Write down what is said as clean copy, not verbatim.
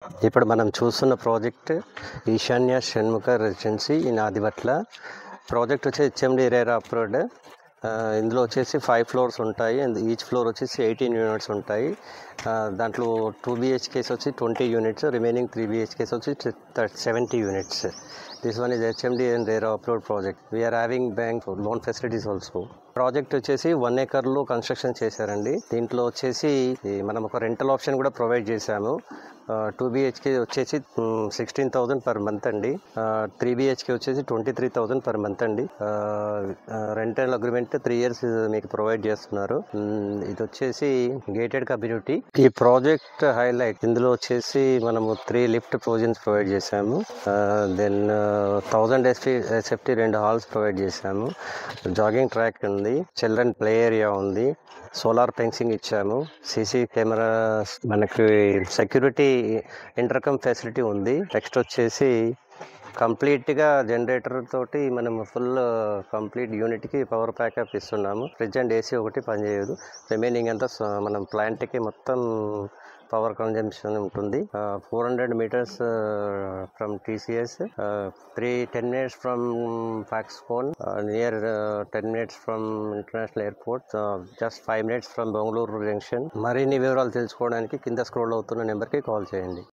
ఇప్పుడు మనం చూస్తున్న ప్రాజెక్ట్ ఈశాన్య Shanmukha residency in Adibatla. Project వచ్చి హెచ్ఎండి రేరా అప్రూవ్డ్. ఇందులో వచ్చేసి 5 ఫ్లోర్స్ ఉంటాయి అండ్ ఈచ్ ఫ్లోర్ వచ్చేసి 18 యూనిట్స్ ఉంటాయి. దాంట్లో 2 BHKs వచ్చి 20 యూనిట్స్, రిమైనింగ్ 3 BHKs వచ్చి 70 units. This one is HMD and RERA approved project. We're having bank loan facilities also. Project వచ్చేసి 1 acre కన్స్ట్రక్షన్ చేశారండి. దీంట్లో వచ్చేసి మనం ఒక రెంటల్ ఆప్షన్ కూడా ప్రొవైడ్ చేశాము. 2 BHK వచ్చేసి 16,000 పర్ మంత్ అండి. 3 BHK వచ్చేసి 23,000 పర్ మంత్ అండి. రెంటల్ అగ్రిమెంట్ 3 years మీకు ప్రొవైడ్ చేస్తున్నారు. ఇది వచ్చేసి గేటెడ్ కమ్యూనిటీ. ఈ ప్రాజెక్ట్ హైలైట్ ఇందులో వచ్చేసి మనము 3 లిఫ్ట్ ప్రొవిజన్స్ ప్రొవైడ్ చేశాము. దెన్ 1000 SFT 2 హాల్స్ ప్రొవైడ్ చేశాము. జాగింగ్ ట్రాక్ ఉంది, చిల్డ్రన్ ప్లే ఏరియా ఉంది, సోలార్ ఫెన్సింగ్ ఇచ్చాము, సీసీ కెమెరాస్, మనకి సెక్యూరిటీ ఇంటర్కమ్ ఫెసిలిటీ ఉంది. నెక్స్ట్ వచ్చేసి కంప్లీట్గా జనరేటర్ తోటి మనం ఫుల్ కంప్లీట్ యూనిట్కి పవర్ బ్యాకప్ ఇస్తున్నాము. ఫ్రిడ్జ్ అండ్ AC ఒకటి పనిచేయదు. రిమైనింగ్ అంతా మనం ప్లాంట్కి మొత్తం పవర్ కన్జంప్షన్ ఉంటుంది. 400 meters from TCS, 10 minutes from Foxconn, near 10 minutes from international airport, just 5 minutes from Bengaluru junction. మరిన్ని వివరాలు తెలుసుకోవడానికి కింద స్క్రోల్ అవుతున్న నెంబర్కి కాల్ చేయండి.